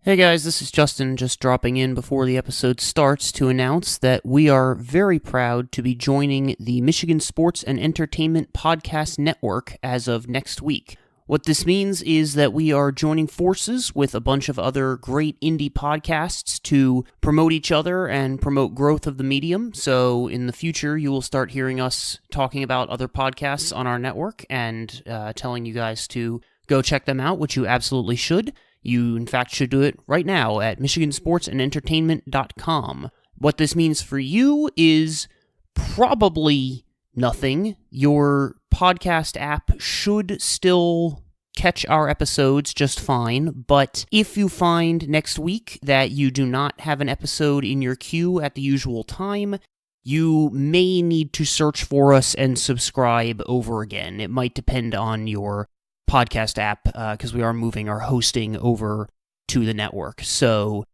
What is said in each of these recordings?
Hey guys, this is Justin, just dropping in before the episode starts to announce that we are very proud to be joining the Michigan Sports and Entertainment Podcast Network as of next week. What this means is that we are joining forces with a bunch of other great indie podcasts to promote each other and promote growth of the medium. So in the future, you will start hearing us talking about other podcasts on our network and telling you guys to go check them out, which you absolutely should. You, in fact, should do it right now at michigansportsанdentertainment.com. What this means for you is probably nothing. Your podcast app should still catch our episodes just fine, but if you find next week that you do not have an episode in your queue at the usual time, you may need to search for us and subscribe over again. It might depend on your podcast app because we are moving our hosting over to the network. So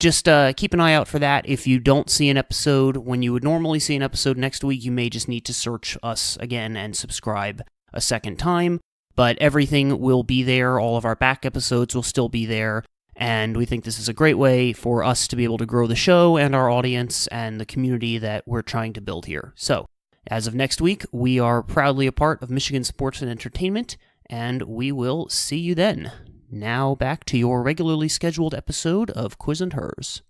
just keep an eye out for that. If you don't see an episode when you would normally see an episode next week, you may just need to search us again and subscribe a second time. But everything will be there. All of our back episodes will still be there. And we think this is a great way for us to be able to grow the show and our audience and the community that we're trying to build here. So as of next week, we are proudly a part of Michigan Sports and Entertainment, and we will see you then. Now back to your regularly scheduled episode of Quiz and Hers.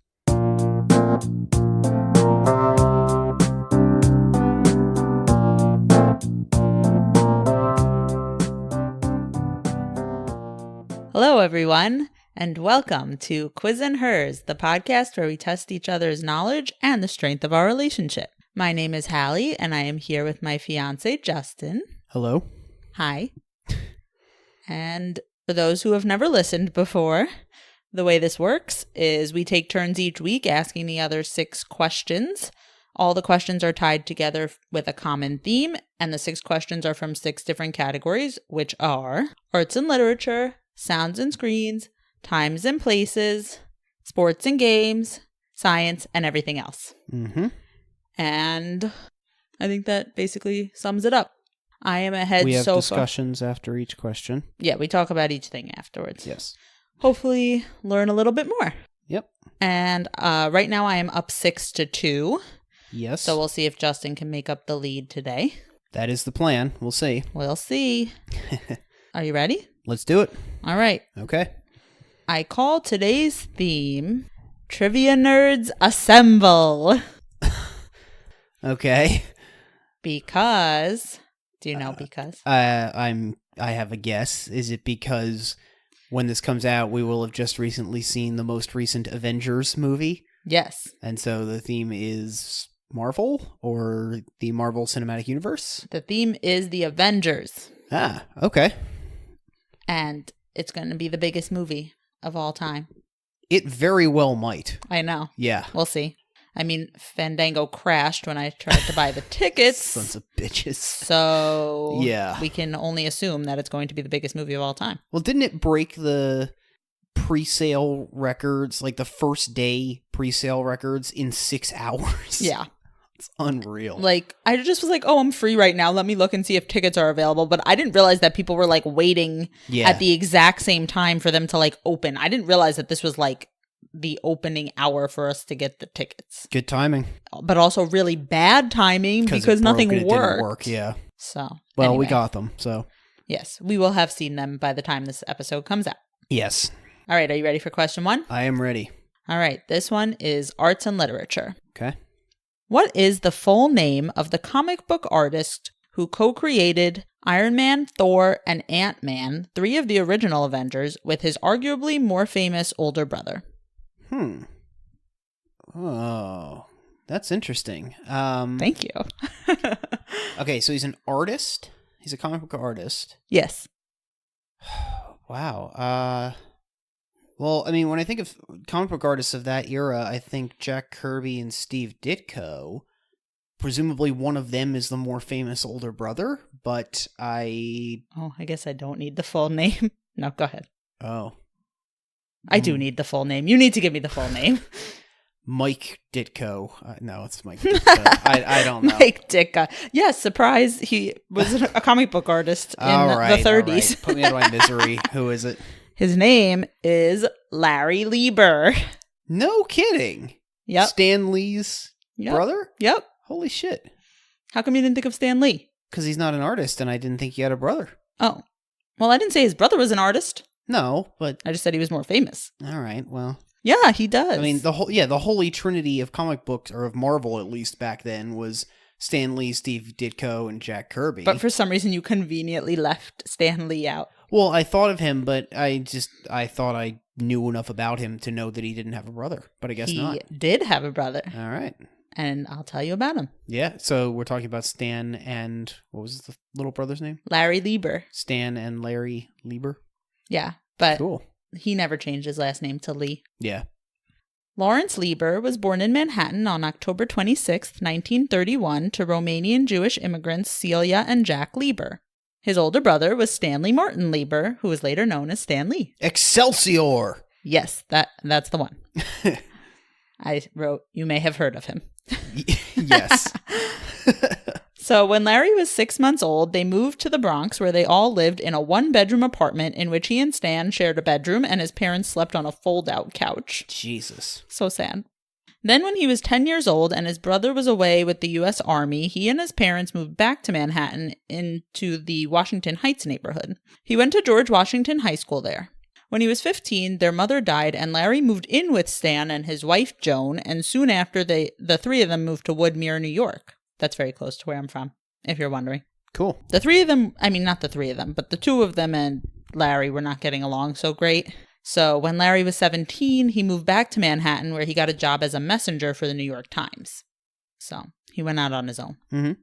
Hello, everyone, and welcome to Quiz and Hers, the podcast where we test each other's knowledge and the strength of our relationship. My name is Hallie, and I am here with my fiance, Justin. Hello. Hi. And for those who have never listened before, the way this works is we take turns each week asking the other 6 questions. All the questions are tied together with a common theme, and the 6 questions are from 6 different categories, which are arts and literature, sounds and screens, times and places, sports and games, science, and everything else. Mm-hmm. And I think that basically sums it up. I am ahead We have so discussions after each question. Yeah, we talk about each thing afterwards. Yes. Hopefully learn a little bit more. Yep. And right now I am up 6-2. Yes. So we'll see if Justin can make up the lead today. That is the plan. We'll see. We'll see. Are you ready? Let's do it. All right. Okay. I call today's theme Trivia Nerds Assemble. Okay. Because... Do you know because? I have a guess. Is it because when this comes out, we will have just recently seen the most recent Avengers movie? Yes. And so the theme is Marvel or the Marvel Cinematic Universe? The theme is the Avengers. Ah, okay. And it's going to be the biggest movie of all time. It very well might. I know. Yeah. We'll see. I mean, Fandango crashed when I tried to buy the tickets. Sons of bitches. So yeah, we can only assume that it's going to be the biggest movie of all time. Well, didn't it break the pre-sale records, like the first day pre-sale records in 6 hours? Yeah. It's unreal. Like, I just was like, oh, I'm free right now. Let me look and see if tickets are available. But I didn't realize that people were like waiting at the exact same time for them to like open. I didn't realize that this was like the opening hour for us to get the tickets. Good timing. But also really bad timing because nothing worked. It didn't work, yeah. So, well, anyway. We got them, so. Yes, we will have seen them by the time this episode comes out. Yes. All right, are you ready for question 1? I am ready. All right, this one is arts and literature. Okay. What is the full name of the comic book artist who co-created Iron Man, Thor, and Ant-Man, 3 of the original Avengers, with his arguably more famous older brother? Oh, that's interesting. Thank you. Okay, so he's an artist? He's a comic book artist? Yes. Wow. Well, I mean, when I think of comic book artists of that era, I think Jack Kirby and Steve Ditko. Presumably one of them is the more famous older brother, but I guess I don't need the full name. No, go ahead. Oh. I do need the full name. You need to give me the full name. Mike Ditko. No, it's Mike Ditko. I don't know. Mike Ditko. Yes, surprise. He was a comic book artist in the 30s. All right. Put me out of my misery. Who is it? His name is Larry Lieber. No kidding. Yep. Stan Lee's brother? Yep. Holy shit. How come you didn't think of Stan Lee? Because he's not an artist, and I didn't think he had a brother. Oh. Well, I didn't say his brother was an artist. No, but... I just said he was more famous. All right, well... Yeah, he does. I mean, the holy trinity of comic books, or of Marvel at least back then, was Stan Lee, Steve Ditko, and Jack Kirby. But for some reason, you conveniently left Stan Lee out. Well, I thought of him, but I thought I knew enough about him to know that he didn't have a brother. But I guess not. He did have a brother. All right. And I'll tell you about him. Yeah, so we're talking about Stan and... What was the little brother's name? Larry Lieber. Stan and Larry Lieber? Yeah, but cool. He never changed his last name to Lee. Yeah. Lawrence Lieber was born in Manhattan on October 26, 1931, to Romanian Jewish immigrants Celia and Jack Lieber. His older brother was Stanley Martin Lieber, who was later known as Stan Lee. Excelsior! Yes, that's the one. I wrote, you may have heard of him. Yes. So when Larry was 6 months old, they moved to the Bronx, where they all lived in a one-bedroom apartment in which he and Stan shared a bedroom and his parents slept on a fold-out couch. Jesus. So sad. Then when he was 10 years old and his brother was away with the U.S. Army, he and his parents moved back to Manhattan into the Washington Heights neighborhood. He went to George Washington High School there. When he was 15, their mother died and Larry moved in with Stan and his wife Joan, and soon after the three of them moved to Woodmere, New York. That's very close to where I'm from, if you're wondering. Cool. The three of them, I mean, not the three of them, but the two of them and Larry were not getting along so great. So when Larry was 17, he moved back to Manhattan, where he got a job as a messenger for the New York Times. So he went out on his own. Mm-hmm.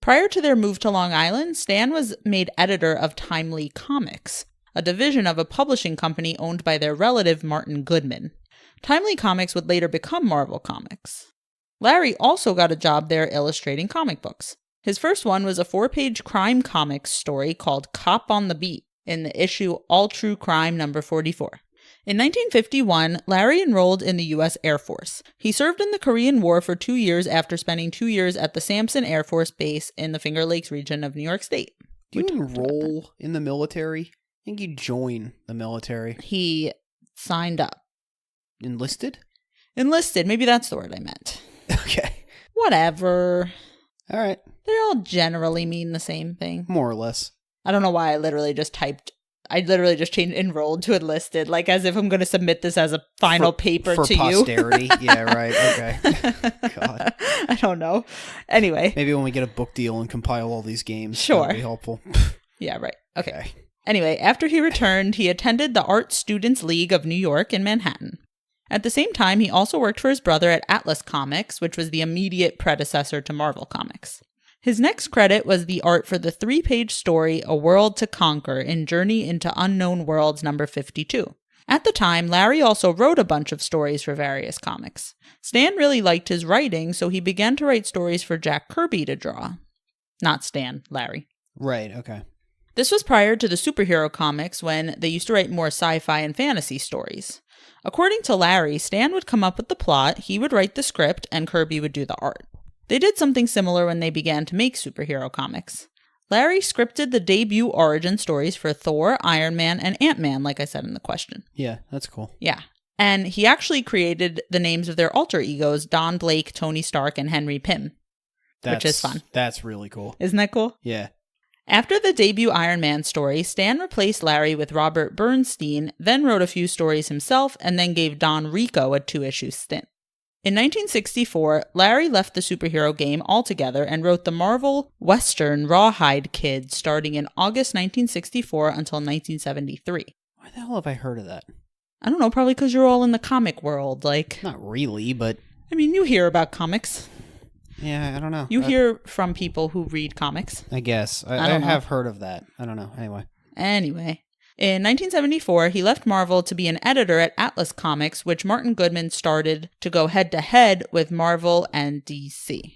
Prior to their move to Long Island, Stan was made editor of Timely Comics, a division of a publishing company owned by their relative Martin Goodman. Timely Comics would later become Marvel Comics. Larry also got a job there illustrating comic books. His first one was a 4-page crime comics story called Cop on the Beat in the issue All True Crime number 44. In 1951, Larry enrolled in the U.S. Air Force. He served in the Korean War for 2 years after spending 2 years at the Sampson Air Force Base in the Finger Lakes region of New York State. Do you enroll in the military? I think you join the military. He signed up. Enlisted? Enlisted. Maybe that's the word I meant. Okay. Whatever. All right. They all generally mean the same thing. More or less. I don't know why I literally just changed enrolled to enlisted, like as if I'm going to submit this as a final paper to posterity. You. Yeah, right. Okay. God. I don't know. Anyway. Maybe when we get a book deal and compile all these games, sure. That'll be helpful. Yeah, right. Okay. Anyway, after he returned, he attended the Art Students League of New York in Manhattan. At the same time, he also worked for his brother at Atlas Comics, which was the immediate predecessor to Marvel Comics. His next credit was the art for the 3-page story A World to Conquer in Journey into Unknown Worlds number 52. At the time, Larry also wrote a bunch of stories for various comics. Stan really liked his writing, so he began to write stories for Jack Kirby to draw. Not Stan, Larry. Right, okay. This was prior to the superhero comics, when they used to write more sci-fi and fantasy stories. According to Larry, Stan would come up with the plot, he would write the script, and Kirby would do the art. They did something similar when they began to make superhero comics. Larry scripted the debut origin stories for Thor, Iron Man, and Ant-Man, like I said in the question. Yeah, that's cool. Yeah. And he actually created the names of their alter egos, Don Blake, Tony Stark, and Henry Pym. Which is fun. That's really cool. Isn't that cool? Yeah. After the debut Iron Man story, Stan replaced Larry with Robert Bernstein, then wrote a few stories himself, and then gave Don Rico a 2-issue stint. In 1964, Larry left the superhero game altogether and wrote the Marvel Western Rawhide Kid starting in August 1964 until 1973. Why the hell have I heard of that? I don't know, probably because you're all in the comic world, like... Not really, but... I mean, you hear about comics. Yeah, I don't know. You hear from people who read comics. I guess. I have heard of that. I don't know. Anyway. In 1974, he left Marvel to be an editor at Atlas Comics, which Martin Goodman started to go head-to-head with Marvel and DC.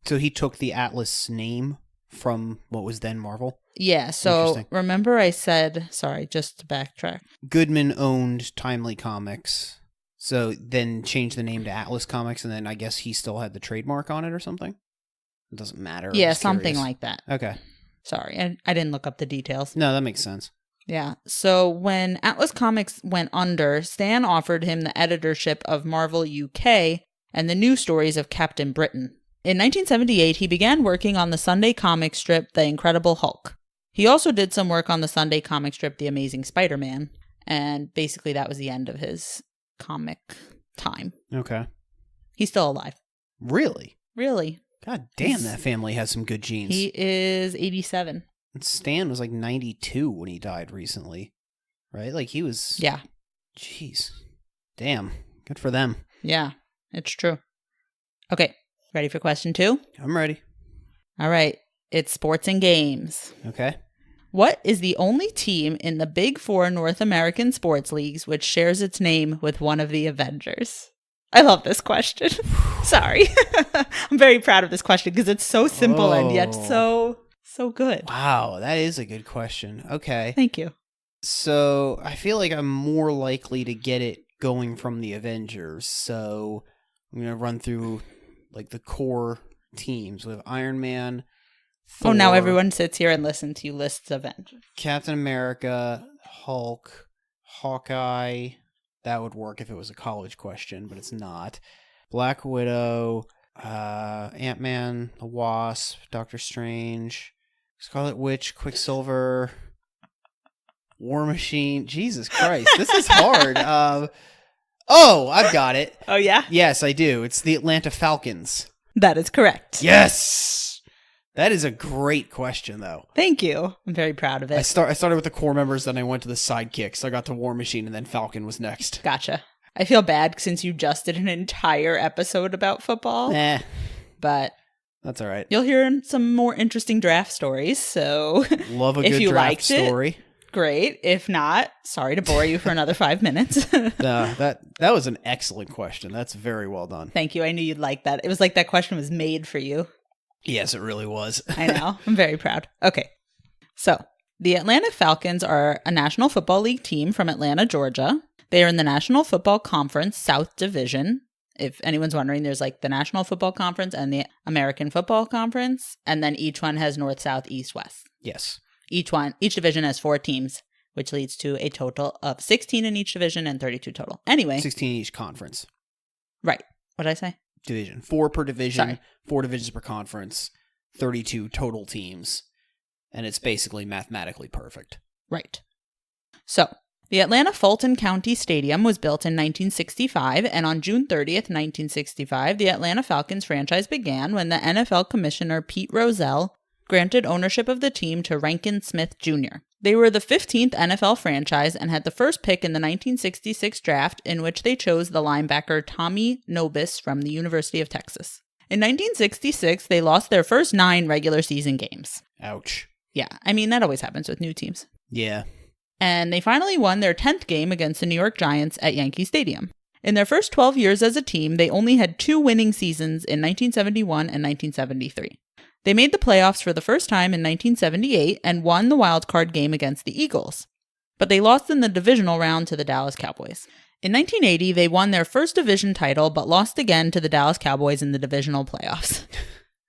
So he took the Atlas name from what was then Marvel? Yeah, so remember I said... Sorry, just to backtrack. Goodman owned Timely Comics... So then change the name to Atlas Comics, and then I guess he still had the trademark on it or something? It doesn't matter. Yeah, something like that. Okay. Sorry, I didn't look up the details. No, that makes sense. Yeah. So when Atlas Comics went under, Stan offered him the editorship of Marvel UK and the new stories of Captain Britain. In 1978, he began working on the Sunday comic strip The Incredible Hulk. He also did some work on the Sunday comic strip The Amazing Spider-Man, and basically that was the end of his comic time. Okay. He's still alive. Really? Really. God damn, that family has some good genes. He is 87. And Stan was like 92 when he died recently, right? Like he was... Yeah. Jeez. Damn. Good for them. Yeah, it's true. Okay, ready for question 2? I'm ready. All right, it's sports and games. Okay. What is the only team in the Big Four North American sports leagues which shares its name with one of the Avengers? I love this question. Sorry. I'm very proud of this question because it's so simple and yet so good. Wow, that is a good question. Okay. Thank you. So I feel like I'm more likely to get it going from the Avengers. So I'm going to run through like the core teams. We have Iron Man, Thor, now everyone sits here and listens to you list Avengers. Captain America, Hulk, Hawkeye. That would work if it was a college question, but it's not. Black Widow, Ant-Man, the Wasp, Doctor Strange, Scarlet Witch, Quicksilver, War Machine. Jesus Christ, this is hard. Oh, I've got it. Oh, yeah? Yes, I do. It's the Atlanta Falcons. That is correct. Yes! That is a great question, though. Thank you. I'm very proud of it. I started with the core members, then I went to the sidekicks. I got to War Machine, and then Falcon was next. Gotcha. I feel bad since you just did an entire episode about football. But that's all right. You'll hear some more interesting draft stories, so love a if good you draft liked story. Great. If not, sorry to bore you for another 5 minutes. No, that was an excellent question. That's very well done. Thank you. I knew you'd like that. It was like that question was made for you. Yes, it really was. I know. I'm very proud. Okay. So, the Atlanta Falcons are a National Football League team from Atlanta, Georgia. They are in the National Football Conference South Division. If anyone's wondering, there's like the National Football Conference and the American Football Conference, and then each one has north, south, east, west. Yes. Each division has 4 teams, which leads to a total of 16 in each division and 32 total. Anyway. 16 in each conference. Right. What did I say? Division. 4 per division. Sorry. 4 divisions per conference. 32 total teams. And it's basically mathematically perfect. Right. So, the Atlanta Fulton County Stadium was built in 1965, and on June 30th, 1965, the Atlanta Falcons franchise began when the NFL Commissioner Pete Rozelle granted ownership of the team to Rankin Smith Jr. They were the 15th NFL franchise and had the first pick in the 1966 draft, in which they chose the linebacker Tommy Nobis from the University of Texas. In 1966, they lost their first 9 regular season games. Ouch. Yeah, I mean, that always happens with new teams. Yeah. And they finally won their 10th game against the New York Giants at Yankee Stadium. In their first 12 years as a team, they only had 2 winning seasons in 1971 and 1973. They made the playoffs for the first time in 1978 and won the wildcard game against the Eagles. But they lost in the divisional round to the Dallas Cowboys. In 1980, they won their first division title, but lost again to the Dallas Cowboys in the divisional playoffs.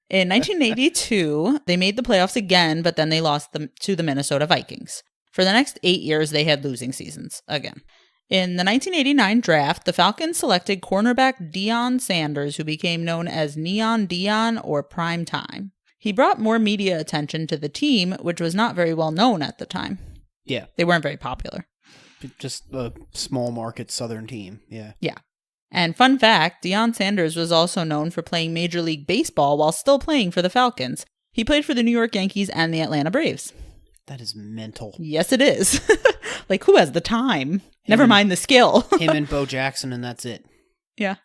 In 1982, they made the playoffs again, but then they lost to the Minnesota Vikings. For the next 8 years, they had losing seasons again. In the 1989 draft, the Falcons selected cornerback Deion Sanders, who became known as Neon Deion or Prime Time. He brought more media attention to the team, which was not very well known at the time. Yeah. They weren't very popular. Just a small market Southern team. Yeah. Yeah. And fun fact, Deion Sanders was also known for playing Major League Baseball while still playing for the Falcons. He played for the New York Yankees and the Atlanta Braves. That is mental. Yes, it is. Like, who has the time? Never mind the skill. Him and Bo Jackson, and that's it. Yeah.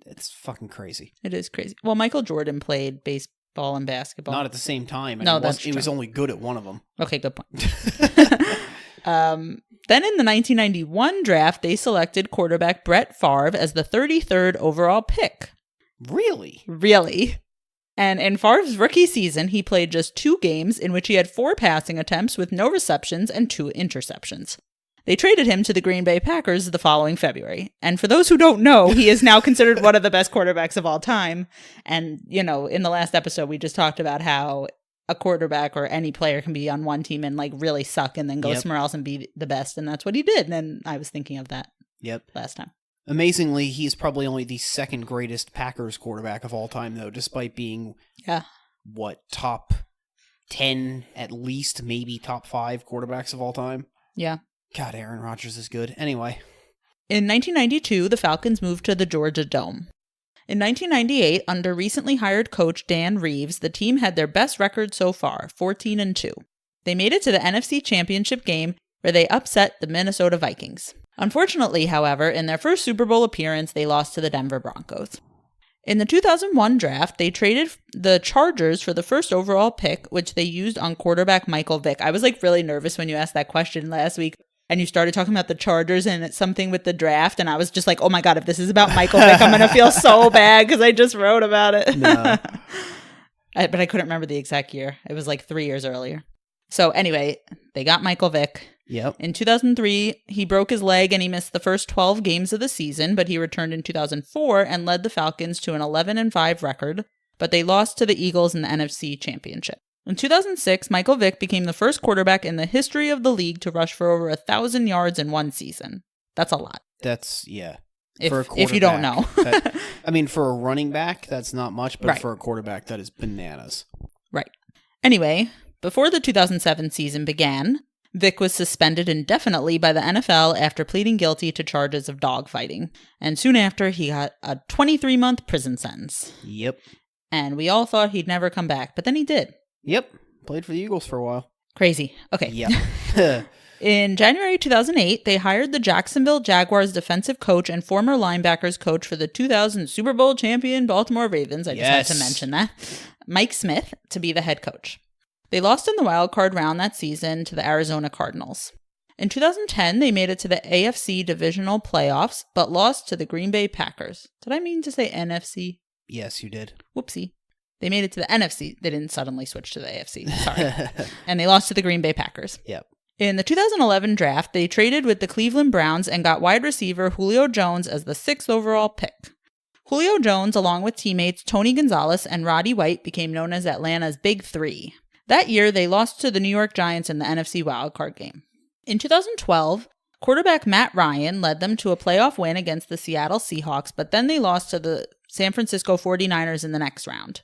It's fucking crazy. It is crazy. Well, Michael Jordan played baseball and basketball. Not at the same time. No, that's true. He was only good at one of them. Okay, good point. Then in the 1991 draft, they selected quarterback Brett Favre as the 33rd overall pick. Really? Really. And in Favre's rookie season, he played just 2 games in which he had 4 passing attempts with no receptions and 2 interceptions. They traded him to the Green Bay Packers the following February. And for those who don't know, he is now considered one of the best quarterbacks of all time. And, you know, in the last episode, we just talked about how a quarterback or any player can be on one team and like really suck and then go somewhere else and be the best. And that's what he did. And I was thinking of that last time. Amazingly, he's probably only the second greatest Packers quarterback of all time, though, despite being, top 10, at least, maybe top 5 quarterbacks of all time? Yeah. God, Aaron Rodgers is good. Anyway. In 1992, the Falcons moved to the Georgia Dome. In 1998, under recently hired coach Dan Reeves, the team had their best record so far, 14-2. They made it to the NFC Championship game, where they upset the Minnesota Vikings. Unfortunately, however, in their first Super Bowl appearance, they lost to the Denver Broncos. In the 2001 draft, they traded the Chargers for the first overall pick, which they used on quarterback Michael Vick. I was like really nervous when you asked that question last week, and you started talking about the Chargers and it's something with the draft, and I was just like, oh my God, if this is about Michael Vick, I'm going to feel so bad because I just wrote about it. No. But I couldn't remember the exact year. It was like 3 years earlier. So anyway, they got Michael Vick. Yep. In 2003, he broke his leg and he missed the first 12 games of the season, but he returned in 2004 and led the Falcons to an 11-5 record, but they lost to the Eagles in the NFC Championship. In 2006, Michael Vick became the first quarterback in the history of the league to rush for over 1,000 yards in one season. That's a lot. That's, yeah. If you don't know. For a running back, that's not much, but for a quarterback, that is bananas. Right. Anyway, before the 2007 season began, Vick was suspended indefinitely by the NFL after pleading guilty to charges of dogfighting. And soon after, he got a 23-month prison sentence. Yep. And we all thought he'd never come back, but then he did. Yep. Played for the Eagles for a while. Crazy. Okay. Yep. In January 2008, they hired the Jacksonville Jaguars defensive coach and former linebackers coach for the 2000 Super Bowl champion Baltimore Ravens. I just had to mention that. Mike Smith to be the head coach. They lost in the wild card round that season to the Arizona Cardinals. In 2010, they made it to the AFC divisional playoffs, but lost to the Green Bay Packers. Did I mean to say NFC? Yes, you did. Whoopsie. They made it to the NFC. They didn't suddenly switch to the AFC. Sorry. And they lost to the Green Bay Packers. Yep. In the 2011 draft, they traded with the Cleveland Browns and got wide receiver Julio Jones as the 6th overall pick. Julio Jones, along with teammates Tony Gonzalez and Roddy White, became known as Atlanta's Big Three. That year, they lost to the New York Giants in the NFC wildcard game. In 2012, quarterback Matt Ryan led them to a playoff win against the Seattle Seahawks, but then they lost to the San Francisco 49ers in the next round.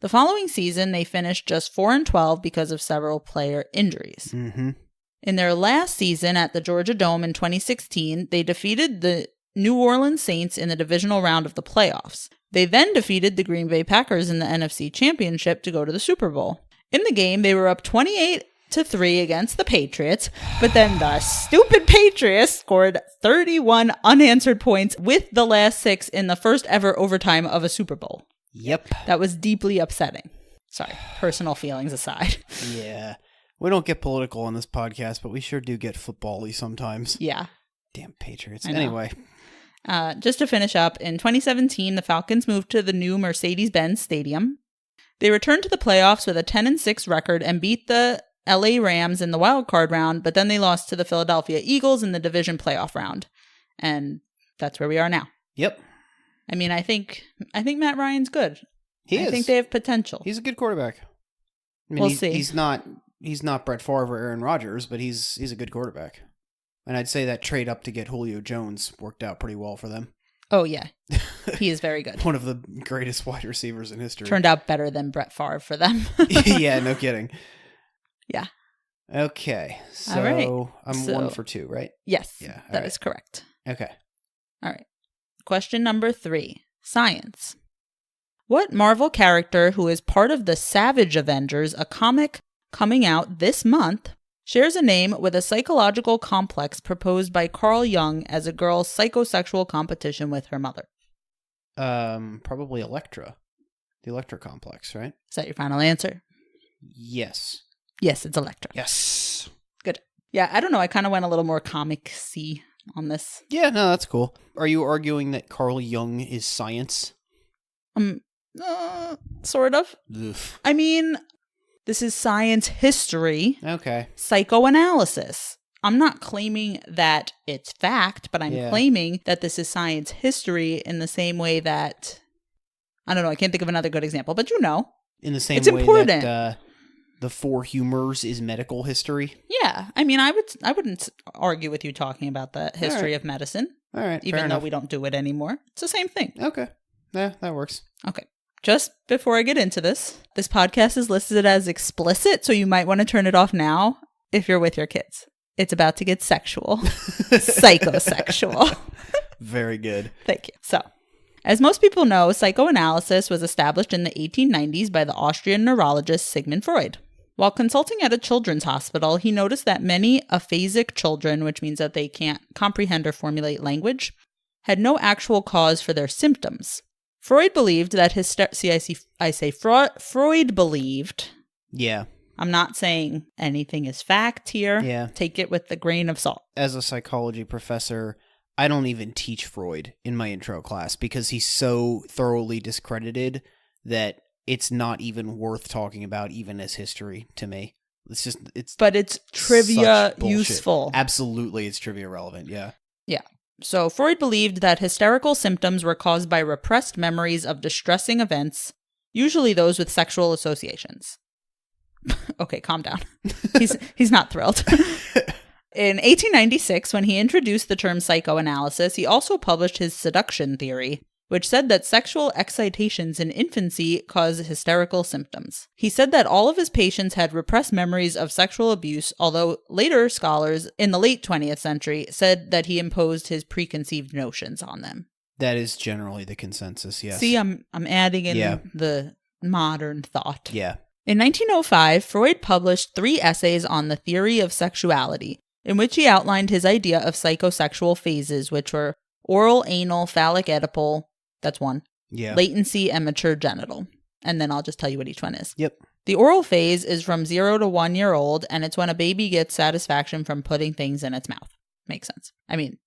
The following season, they finished just 4-12 because of several player injuries. Mm-hmm. In their last season at the Georgia Dome in 2016, they defeated the New Orleans Saints in the divisional round of the playoffs. They then defeated the Green Bay Packers in the NFC Championship to go to the Super Bowl. In the game, they were up 28-3 against the Patriots, but then the stupid Patriots scored 31 unanswered points with the last 6 in the first ever overtime of a Super Bowl. Yep. That was deeply upsetting. Sorry, personal feelings aside. Yeah. We don't get political on this podcast, but we sure do get football-y sometimes. Yeah. Damn Patriots. Anyway. Just to finish up, in 2017, the Falcons moved to the new Mercedes-Benz Stadium. They returned to the playoffs with a 10-6 record and beat the LA Rams in the wild card round, but then they lost to the Philadelphia Eagles in the division playoff round. And that's where we are now. Yep. I mean, I think Matt Ryan's good. I think they have potential. He's a good quarterback. I mean, we'll see. He's not Brett Favre or Aaron Rodgers, but he's a good quarterback. And I'd say that trade up to get Julio Jones worked out pretty well for them. Oh, yeah. He is very good. One of the greatest wide receivers in history. Turned out better than Brett Favre for them. Yeah, no kidding. Yeah. Okay. So all right. I'm 1 for 2, right? Yes. Yeah. That is correct. Okay. All right. Question number 3. Science. What Marvel character who is part of the Savage Avengers, a comic coming out this month, shares a name with a psychological complex proposed by Carl Jung as a girl's psychosexual competition with her mother? Probably Elektra. The Elektra complex, right? Is that your final answer? Yes. Yes, it's Elektra. Yes. Good. Yeah, I don't know. I kind of went a little more comic-y on this. Yeah, no, that's cool. Are you arguing that Carl Jung is science? Sort of. Ugh. I mean, this is science history. Okay. Psychoanalysis. I'm not claiming that it's fact, but I'm claiming that this is science history in the same way that, I don't know, I can't think of another good example, but you know. In the same it's way important. that the four humors is medical history. Yeah. I mean, I wouldn't argue with you talking about the history of medicine. All right. Even though we don't do it anymore. It's the same thing. Okay. Yeah, that works. Okay. Just before I get into this podcast is listed as explicit, so you might want to turn it off now if you're with your kids. It's about to get sexual. Psychosexual. Very good. Thank you. So, as most people know, psychoanalysis was established in the 1890s by the Austrian neurologist Sigmund Freud. While consulting at a children's hospital, he noticed that many aphasic children, which means that they can't comprehend or formulate language, had no actual cause for their symptoms. Freud believed that Freud believed. Yeah. I'm not saying anything is fact here. Yeah. Take it with a grain of salt. As a psychology professor, I don't even teach Freud in my intro class because he's so thoroughly discredited that it's not even worth talking about even as history to me. But it's trivia useful. Absolutely, it's trivia relevant, yeah. Yeah. So Freud believed that hysterical symptoms were caused by repressed memories of distressing events, usually those with sexual associations. Okay, calm down. He's not thrilled. In 1896, when he introduced the term psychoanalysis, he also published his seduction theory, which said that sexual excitations in infancy cause hysterical symptoms. He said that all of his patients had repressed memories of sexual abuse, although later scholars in the late 20th century said that he imposed his preconceived notions on them. That is generally the consensus, yes. See, I'm adding in the modern thought. Yeah. In 1905, Freud published 3 essays on the theory of sexuality, in which he outlined his idea of psychosexual phases, which were oral, anal, phallic, Oedipal, that's one, latency, and mature genital. And then I'll just tell you what each one is. Yep. The oral phase is from 0 to 1 year old, and it's when a baby gets satisfaction from putting things in its mouth. Makes sense. I mean,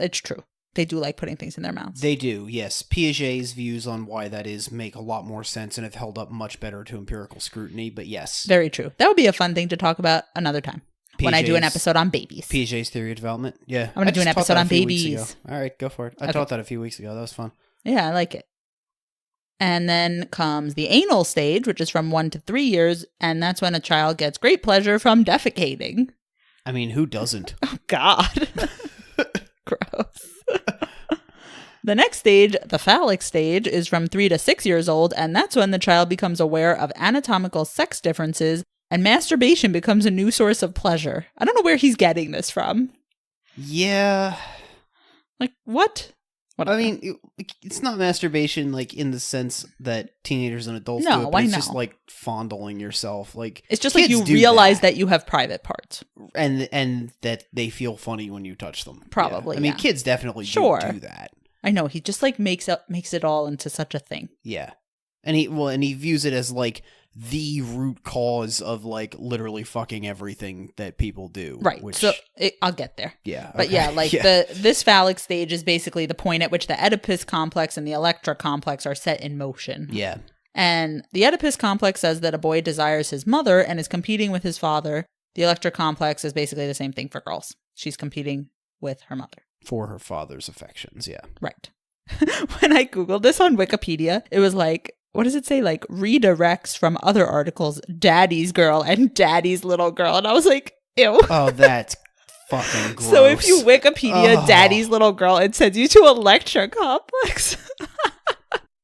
it's true. They do like putting things in their mouths. They do, yes. Piaget's views on why that is make a lot more sense and have held up much better to empirical scrutiny, but yes. Very true. That would be a fun thing to talk about another time. When I do an episode on babies. Piaget's theory of development. Yeah. I'm going to do an episode on babies. All right, go for it. I taught that a few weeks ago. That was fun. Yeah, I like it. And then comes the anal stage, which is from 1 to 3 years, and that's when a child gets great pleasure from defecating. I mean, who doesn't? Oh, God. Gross. The next stage, the phallic stage, is from 3 to 6 years old, and that's when the child becomes aware of anatomical sex differences and masturbation becomes a new source of pleasure. I don't know where he's getting this from. Yeah. Like, what? I mean, it's not masturbation, like, in the sense that teenagers and adults do it, but it's just, like, fondling yourself. Like, it's just like you realize that you have private parts. And that they feel funny when you touch them. Probably, I mean, kids definitely do that. I know, he just, like, makes it all into such a thing. Yeah. And he views it as, like, the root cause of, like, literally fucking everything that people do. Right. So I'll get there. Yeah. Okay. But yeah, like this phallic stage is basically the point at which the Oedipus complex and the Electra complex are set in motion. Yeah. And the Oedipus complex says that a boy desires his mother and is competing with his father. The Electra complex is basically the same thing for girls. She's competing with her mother. For her father's affections, yeah. Right. When I Googled this on Wikipedia, it was like, what does it say? Like, redirects from other articles, Daddy's Girl and Daddy's Little Girl. And I was like, ew. Oh, that's fucking gross. So if you Wikipedia Daddy's Little Girl, it sends you to Electra complex.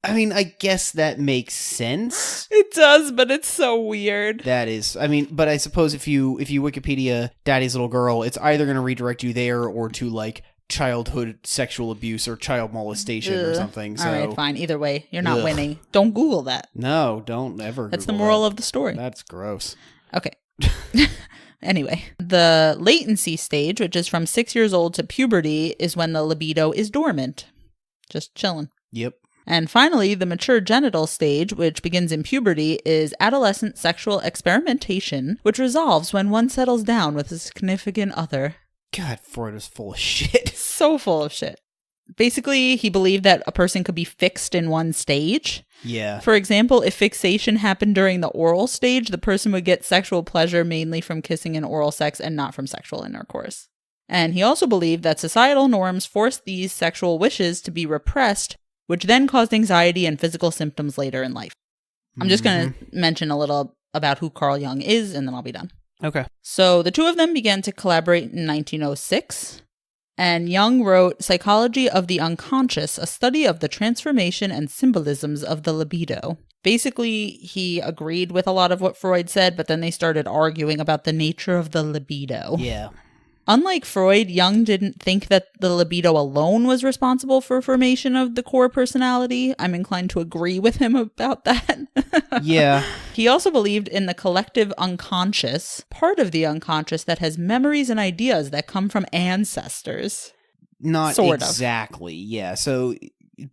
I mean, I guess that makes sense. It does, but it's so weird. That is. I mean, but I suppose if you Wikipedia Daddy's Little Girl, it's either going to redirect you there or to, like, childhood sexual abuse or child molestation or something. So. All right, fine. Either way, you're not winning. Don't Google that. No, don't ever. That's Google the moral that. of the story. That's gross. Okay. Anyway, the latency stage, which is from 6 years old to puberty, is when the libido is dormant. Just chilling. Yep. And finally, the mature genital stage, which begins in puberty, is adolescent sexual experimentation, which resolves when one settles down with a significant other. God, Freud is full of shit. So full of shit. Basically, he believed that a person could be fixed in one stage. Yeah. For example, if fixation happened during the oral stage, the person would get sexual pleasure mainly from kissing and oral sex and not from sexual intercourse. And he also believed that societal norms forced these sexual wishes to be repressed, which then caused anxiety and physical symptoms later in life. I'm just going to mention a little about who Carl Jung is, and then I'll be done. Okay. So the two of them began to collaborate in 1906, and Jung wrote Psychology of the Unconscious, a study of the transformation and symbolisms of the libido. Basically, he agreed with a lot of what Freud said, but then they started arguing about the nature of the libido. Yeah. Unlike Freud, Jung didn't think that the libido alone was responsible for formation of the core personality. I'm inclined to agree with him about that. Yeah. He also believed in the collective unconscious, part of the unconscious that has memories and ideas that come from ancestors. Not sort of. exactly. Yeah. So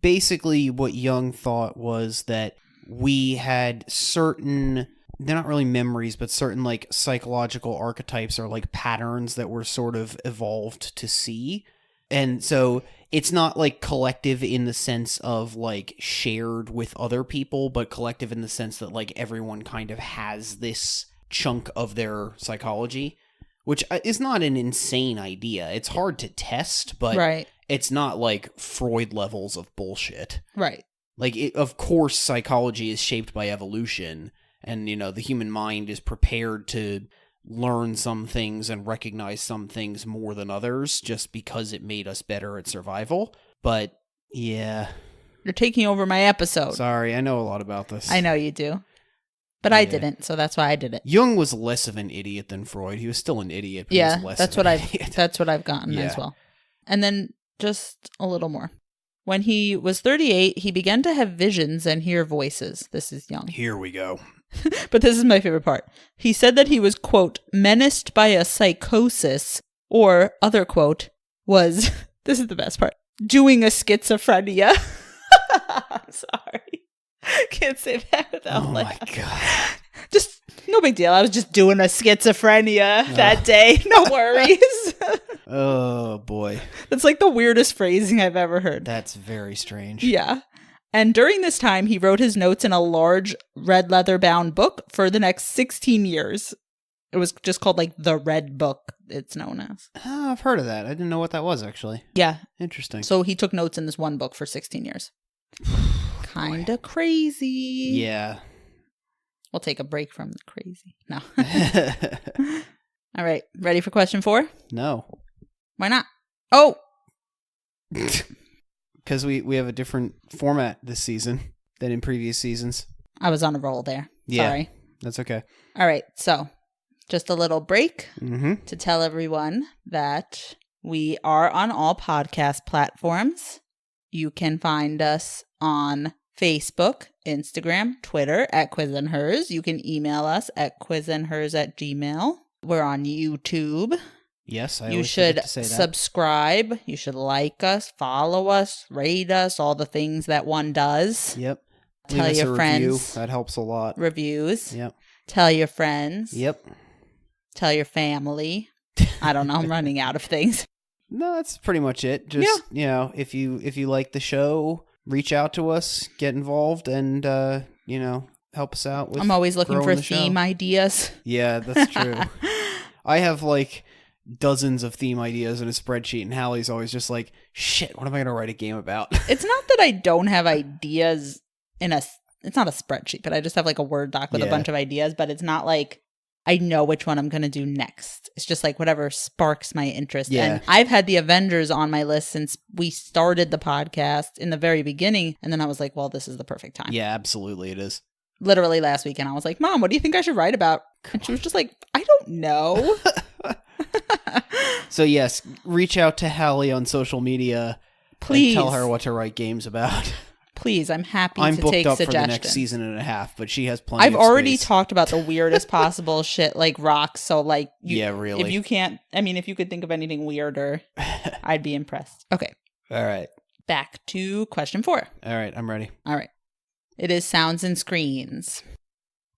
basically what Jung thought was that we had certain, they're not really memories, but certain like psychological archetypes or like patterns that were sort of evolved to see. And so it's not like collective in the sense of like shared with other people, but collective in the sense that like everyone kind of has this chunk of their psychology, which is not an insane idea. It's hard to test, but Right. It's not like Freud levels of bullshit. Right. Like, of course, psychology is shaped by evolution, and, you know, the human mind is prepared to learn some things and recognize some things more than others just because it made us better at survival. But, yeah. You're taking over my episode. Sorry, I know a lot about this. I know you do. But I didn't, so that's why I did it. Jung was less of an idiot than Freud. He was still an idiot, but he was less that's of what an idiot. That's what I've gotten as well. And then just a little more. When he was 38, he began to have visions and hear voices. This is Jung. Here we go. But this is my favorite part. He said that he was, quote, menaced by a psychosis, or, other quote, was, this is the best part, doing a schizophrenia. I'm sorry. Can't say that without laughing. Oh my God. Just, no big deal. I was just doing a schizophrenia that day. No worries. Oh, boy. That's like the weirdest phrasing I've ever heard. That's very strange. Yeah. And during this time, he wrote his notes in a large red leather-bound book for the next 16 years. It was just called, like, the Red Book, it's known as. Oh, I've heard of that. I didn't know what that was, actually. Yeah. Interesting. So he took notes in this one book for 16 years. Kinda crazy. Yeah. We'll take a break from the crazy. No. All right. Ready for question 4? No. Why not? Oh! Because we have a different format this season than in previous seasons. I was on a roll there. Yeah, Sorry. that's okay. All right. So, just a little break Mm-hmm. to tell everyone that we are on all podcast platforms. You can find us on Facebook, Instagram, Twitter at @quizandhers. You can email us at quizandhers@gmail. We're on YouTube. Yes, I You always should forget to say that. subscribe. You should like us, follow us, rate us, all the things that one does. Yep. Tell Leave us your a friends. review. That helps a lot. Reviews. Yep. Tell your friends. Yep. Tell your family. I don't know. I'm running out of things. No, that's pretty much it. Just, you know, if you like the show, reach out to us, get involved, and, you know, help us out with I'm always looking for growing the show. theme ideas. Yeah, that's true. I have, like, dozens of theme ideas in a spreadsheet, and Hallie's always just like, shit, what am I going to write a game about? It's not that I don't have ideas it's not a spreadsheet, but I just have like a Word doc with a bunch of ideas, but it's not like I know which one I'm going to do next. It's just like whatever sparks my interest. Yeah. And I've had the Avengers on my list since we started the podcast in the very beginning. And then I was like, well, this is the perfect time. Yeah, absolutely it is. Literally last weekend, I was like, Mom, what do you think I should write about? And she was just like, I don't know. So yes, reach out to Hallie on social media. Please. And tell her what to write games about. Please, I'm happy I'm to booked take up suggestions. for the next season and a half, but she has plenty I've of already space. talked about the weirdest possible shit like rocks, so like Yeah, really. If you can't, I mean, if you could think of anything weirder, I'd be impressed. Okay. All right. Back to question 4. All right, I'm ready. All right. It is sounds and screens.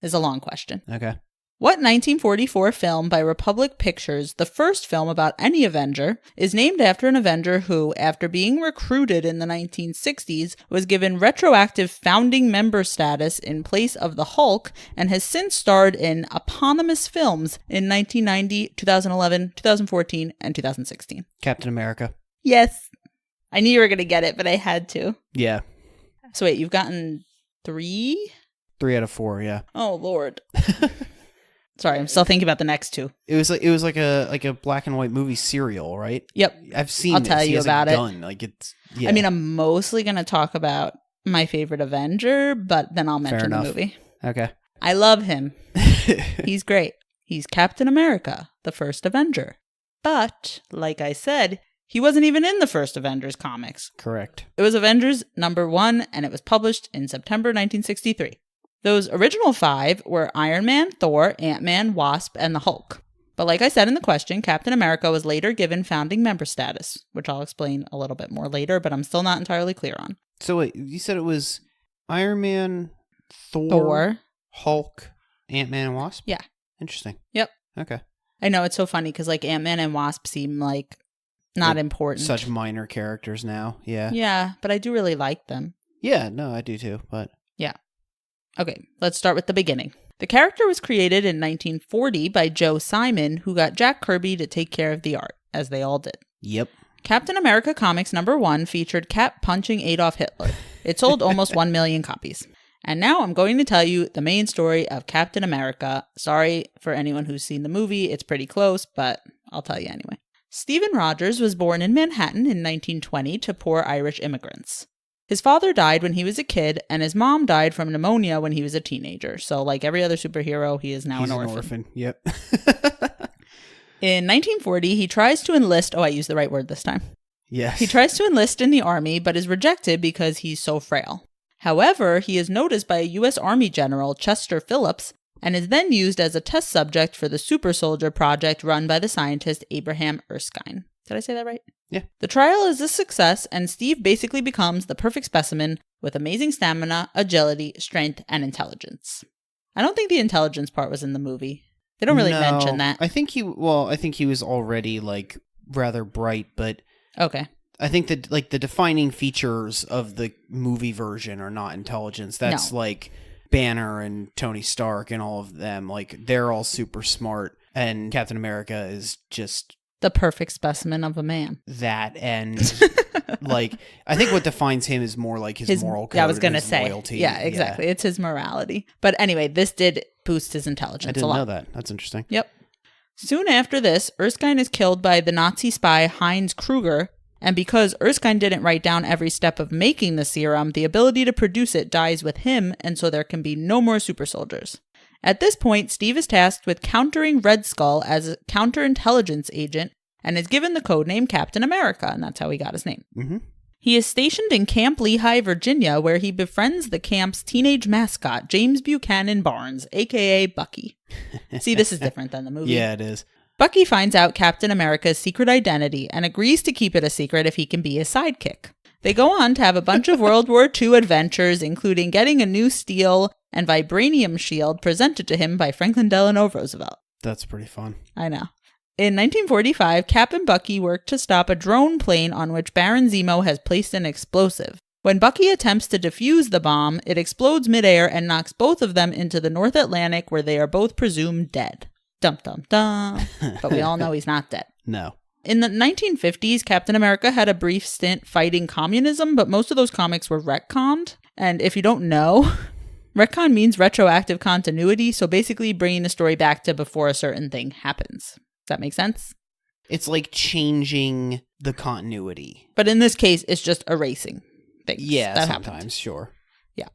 This is a long question. Okay. What 1944 film by Republic Pictures, the first film about any Avenger, is named after an Avenger who, after being recruited in the 1960s, was given retroactive founding member status in place of the Hulk and has since starred in eponymous films in 1990, 2011, 2014, and 2016? Captain America. Yes. I knew you were going to get it, but I had to. Yeah. So wait, you've gotten 3? 3 out of 4, yeah. Oh, Lord. Sorry, I'm still thinking about the next two. It was like a black and white movie serial, right? Yep. I've seen I'll this. tell He you has about a it. gun. Like it's yeah. I mean, I'm mostly going to talk about my favorite Avenger, but then I'll mention the movie. Okay. I love him. He's great. He's Captain America, the first Avenger. But, like I said, he wasn't even in the first Avengers comics. Correct. It was Avengers #1, and it was published in September 1963. Those original 5 were Iron Man, Thor, Ant-Man, Wasp, and the Hulk. But like I said in the question, Captain America was later given founding member status, which I'll explain a little bit more later, but I'm still not entirely clear on. So wait, you said it was Iron Man, Thor, Hulk, Ant-Man, and Wasp? Yeah. Interesting. Yep. Okay. I know, it's so funny because like Ant-Man and Wasp seem like not important. Such minor characters now. Yeah. Yeah, but I do really like them. Yeah, no, I do too, but... Yeah. Okay, let's start with the beginning. The character was created in 1940 by Joe Simon, who got Jack Kirby to take care of the art, as they all did. Yep. Captain America Comics #1 featured Cap punching Adolf Hitler. It sold almost 1 million copies. And now I'm going to tell you the main story of Captain America. Sorry for anyone who's seen the movie, it's pretty close, but I'll tell you anyway. Stephen Rogers was born in Manhattan in 1920 to poor Irish immigrants. His father died when he was a kid, and his mom died from pneumonia when he was a teenager. So like every other superhero, he is now an orphan. Yep. In 1940, he tries to enlist... Oh, I used the right word this time. Yes. He tries to enlist in the army, but is rejected because he's so frail. However, he is noticed by a U.S. Army general, Chester Phillips, and is then used as a test subject for the super soldier project run by the scientist Abraham Erskine. Did I say that right? Yeah. The trial is a success, and Steve basically becomes the perfect specimen with amazing stamina, agility, strength, and intelligence. I don't think the intelligence part was in the movie. They don't really mention that. I think he was already like rather bright, but okay. I think that like the defining features of the movie version are not intelligence. That's like Banner and Tony Stark and all of them. Like they're all super smart, and Captain America is just the perfect specimen of a man. That and like I think what defines him is more like his moral code. Yeah, I was gonna say loyalty. Yeah, exactly. Yeah. It's his morality. But anyway, this did boost his intelligence. I didn't a lot. know that. That's interesting. Yep. Soon after this, Erskine is killed by the Nazi spy Heinz Kruger, and because Erskine didn't write down every step of making the serum, the ability to produce it dies with him, and so there can be no more super soldiers. At this point, Steve is tasked with countering Red Skull as a counterintelligence agent and is given the codename Captain America, and that's how he got his name. Mm-hmm. He is stationed in Camp Lehigh, Virginia, where he befriends the camp's teenage mascot, James Buchanan Barnes, a.k.a. Bucky. See, this is different than the movie. Yeah, it is. Bucky finds out Captain America's secret identity and agrees to keep it a secret if he can be his sidekick. They go on to have a bunch of World War II adventures, including getting a new steel and vibranium shield presented to him by Franklin Delano Roosevelt. That's pretty fun. I know. In 1945, Cap and Bucky work to stop a drone plane on which Baron Zemo has placed an explosive. When Bucky attempts to defuse the bomb, it explodes midair and knocks both of them into the North Atlantic, where they are both presumed dead. Dum dum dum. But we all know he's not dead. No. In the 1950s, Captain America had a brief stint fighting communism, but most of those comics were retconned. And if you don't know, retcon means retroactive continuity, so basically bringing the story back to before a certain thing happens. Does that make sense? It's like changing the continuity. But in this case, it's just erasing things. Yeah, that sometimes, happened. Sure. Yeah.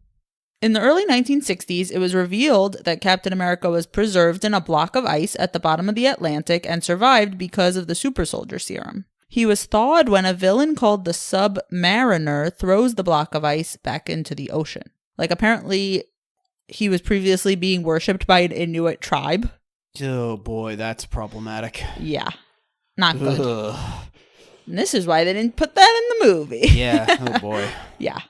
In the early 1960s, it was revealed that Captain America was preserved in a block of ice at the bottom of the Atlantic and survived because of the super soldier serum. He was thawed when a villain called the Submariner throws the block of ice back into the ocean. Like, apparently, he was previously being worshipped by an Inuit tribe. Oh boy, that's problematic. Yeah. Not good. Ugh. And this is why they didn't put that in the movie. Yeah, oh boy. Yeah.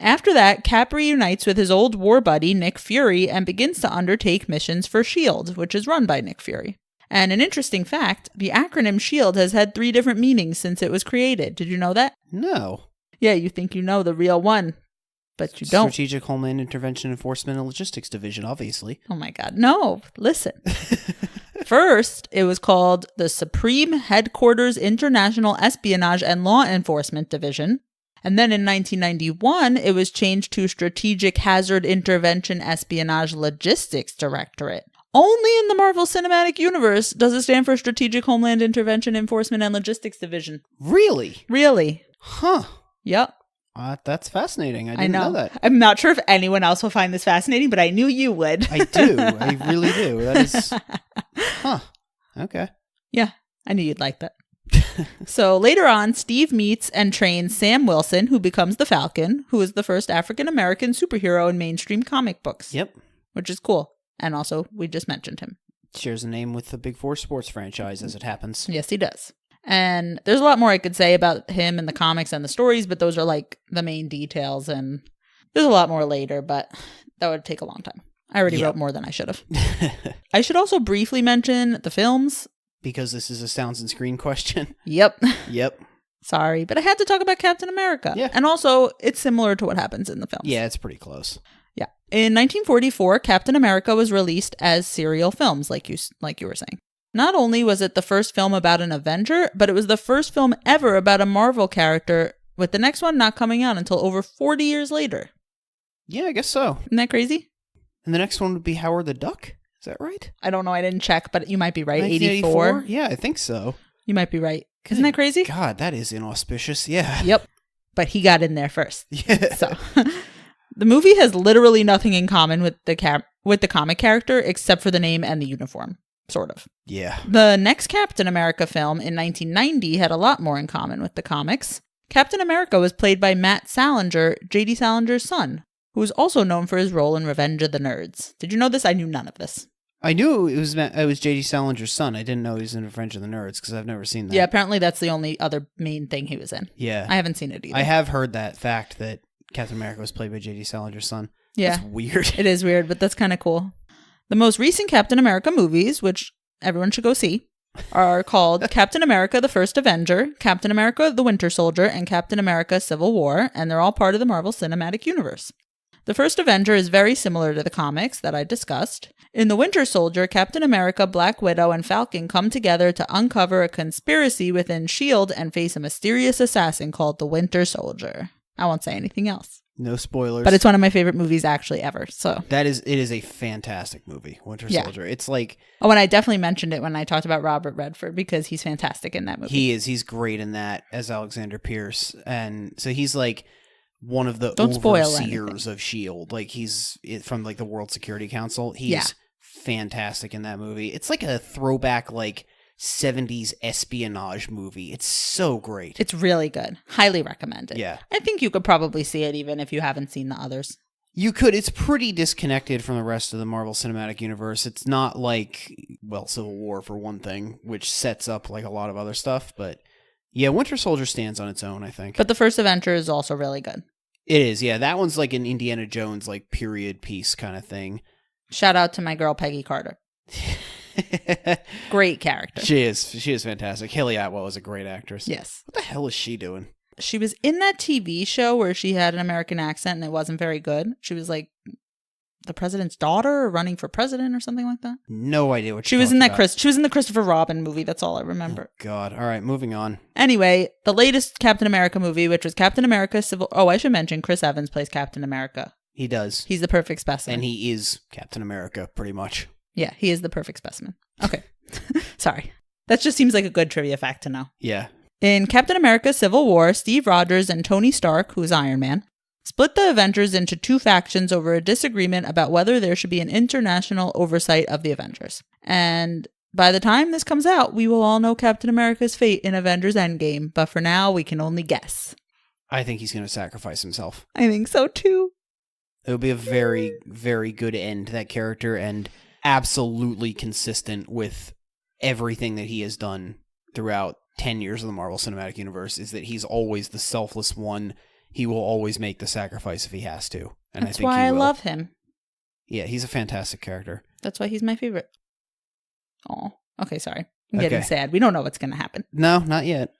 After that, Cap reunites with his old war buddy, Nick Fury, and begins to undertake missions for S.H.I.E.L.D., which is run by Nick Fury. And an interesting fact, the acronym S.H.I.E.L.D. has had 3 different meanings since it was created. Did you know that? No. Yeah, you think you know the real one, but you don't. Strategic Homeland Intervention Enforcement and Logistics Division, obviously. Oh my God. No, listen. First, it was called the Supreme Headquarters International Espionage and Law Enforcement Division. And then in 1991, it was changed to Strategic Hazard Intervention Espionage Logistics Directorate. Only in the Marvel Cinematic Universe does it stand for Strategic Homeland Intervention Enforcement and Logistics Division. Really? Really? Huh. Yep. That's fascinating. I didn't know that. I'm not sure if anyone else will find this fascinating, but I knew you would. I do. I really do. That is... Huh. Okay. Yeah, I knew you'd like that. So later on, Steve meets and trains Sam Wilson, who becomes the Falcon, who is the first African-American superhero in mainstream comic books. Yep. Which is cool. And also, we just mentioned him. Shares a name with the Big Four sports franchise, as it happens. Yes, he does. And there's a lot more I could say about him and the comics and the stories, but those are like the main details. And there's a lot more later, but that would take a long time. I already wrote more than I should have. I should also briefly mention the films. Because this is a sounds and screen question. Yep. Yep. Sorry, but I had to talk about Captain America. Yeah. And also, it's similar to what happens in the films. Yeah, it's pretty close. Yeah. In 1944, Captain America was released as serial films, like you were saying. Not only was it the first film about an Avenger, but it was the first film ever about a Marvel character, with the next one not coming out until over 40 years later. Yeah, I guess so. Isn't that crazy? And the next one would be Howard the Duck? Is that right? I don't know. I didn't check, but you might be right. 1984? 84? Yeah, I think so. You might be right. Isn't that crazy? God, that is inauspicious. Yeah. Yep. But he got in there first. Yeah. So the movie has literally nothing in common with the comic character except for the name and the uniform. Sort of. Yeah. The next Captain America film in 1990 had a lot more in common with the comics. Captain America was played by Matt Salinger, J.D. Salinger's son, who is also known for his role in Revenge of the Nerds. Did you know this? I knew none of this. I knew it was J.D. Salinger's son. I didn't know he was in Revenge of the Nerds because I've never seen that. Yeah, apparently that's the only other main thing he was in. Yeah. I haven't seen it either. I have heard that fact that Captain America was played by J.D. Salinger's son. Yeah. That's weird. It is weird, but that's kind of cool. The most recent Captain America movies, which everyone should go see, are called Captain America the First Avenger, Captain America the Winter Soldier, and Captain America Civil War, and they're all part of the Marvel Cinematic Universe. The First Avenger is very similar to the comics that I discussed. In The Winter Soldier, Captain America, Black Widow, and Falcon come together to uncover a conspiracy within S.H.I.E.L.D. and face a mysterious assassin called the Winter Soldier. I won't say anything else. No spoilers. But it's one of my favorite movies actually ever. So it is a fantastic movie, Winter Soldier. It's like... Oh, and I definitely mentioned it when I talked about Robert Redford because he's fantastic in that movie. He is. He's great in that as Alexander Pierce. And so he's like... one of the overseers of S.H.I.E.L.D. Like, he's from, like, the World Security Council. He's fantastic in that movie. It's like a throwback, like, 70s espionage movie. It's so great. It's really good. Highly recommend it. Yeah. I think you could probably see it even if you haven't seen the others. You could. It's pretty disconnected from the rest of the Marvel Cinematic Universe. It's not like, well, Civil War, for one thing, which sets up, like, a lot of other stuff. But, yeah, Winter Soldier stands on its own, I think. But the First Avenger is also really good. It is, yeah. That one's like an Indiana Jones, like, period piece kind of thing. Shout out to my girl, Peggy Carter. Great character. She is fantastic. Haley Atwell is a great actress. Yes. What the hell is she doing? She was in that TV show where she had an American accent and it wasn't very good. She was like the president's daughter or running for president or something like that. No idea what she was in that. She was in the Christopher Robin movie. That's all I remember. Oh, God. All right, moving on. Anyway, the latest Captain America movie, which was Captain America Civil... Oh, I should mention Chris Evans plays Captain America. He does. He's the perfect specimen. And he is Captain America, pretty much. Yeah, he is the perfect specimen. Okay. Sorry. That just seems like a good trivia fact to know. Yeah. In Captain America Civil War, Steve Rogers and Tony Stark, who's Iron Man, split the Avengers into two factions over a disagreement about whether there should be an international oversight of the Avengers. And by the time this comes out, we will all know Captain America's fate in Avengers Endgame, but for now, we can only guess. I think he's going to sacrifice himself. I think so too. It'll be a very, very good end to that character and absolutely consistent with everything that he has done throughout 10 years of the Marvel Cinematic Universe, is that he's always the selfless one. He will always make the sacrifice if he has to. And That's I think why he I will. love him. Yeah, he's a fantastic character. That's why he's my favorite. Oh, okay, sorry. I'm getting sad. We don't know what's going to happen. No, not yet.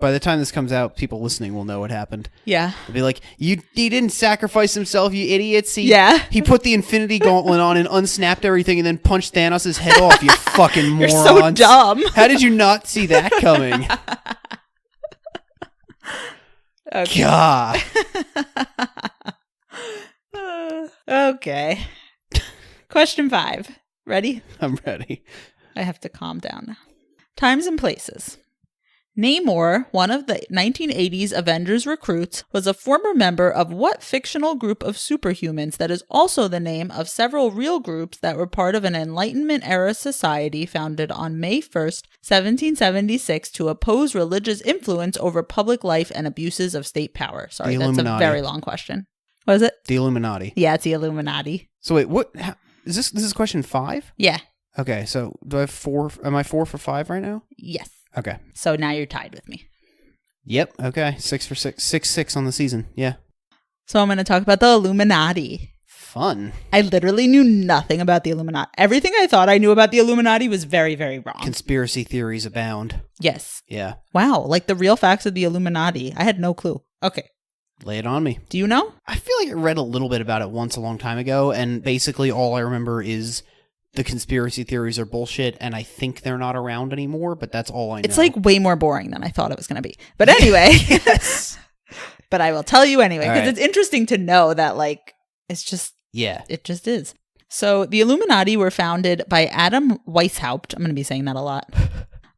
By the time this comes out, people listening will know what happened. Yeah. They'll be like, he didn't sacrifice himself, you idiots. He put the Infinity Gauntlet on and unsnapped everything and then punched Thanos' head off, you fucking morons. You're so dumb. How did you not see that coming? Okay. God. Okay. Question 5. Ready? I'm ready. I have to calm down now. Times and places. Namor, one of the 1980s Avengers recruits, was a former member of what fictional group of superhumans that is also the name of several real groups that were part of an Enlightenment-era society founded on May 1st, 1776 to oppose religious influence over public life and abuses of state power? Sorry, that's a very long question. What is it? The Illuminati. Yeah, it's the Illuminati. So wait, what? Is this is question 5? Yeah. Okay, so do I have 4? Am I 4 for 5 right now? Yes. Okay. So now you're tied with me. Yep. Okay. 6 for 6. 6 on the season. Yeah. So I'm going to talk about the Illuminati. Fun. I literally knew nothing about the Illuminati. Everything I thought I knew about the Illuminati was very, very wrong. Conspiracy theories abound. Yes. Yeah. Wow. Like the real facts of the Illuminati. I had no clue. Okay. Lay it on me. Do you know? I feel like I read a little bit about it once a long time ago, and basically all I remember is the conspiracy theories are bullshit, and I think they're not around anymore, but that's all I know. It's like way more boring than I thought it was going to be. But anyway. Yes. But I will tell you anyway, because Right. it's interesting to know that, like, it's just, Yeah. it just is. So the Illuminati were founded by Adam Weishaupt. I'm going to be saying that a lot.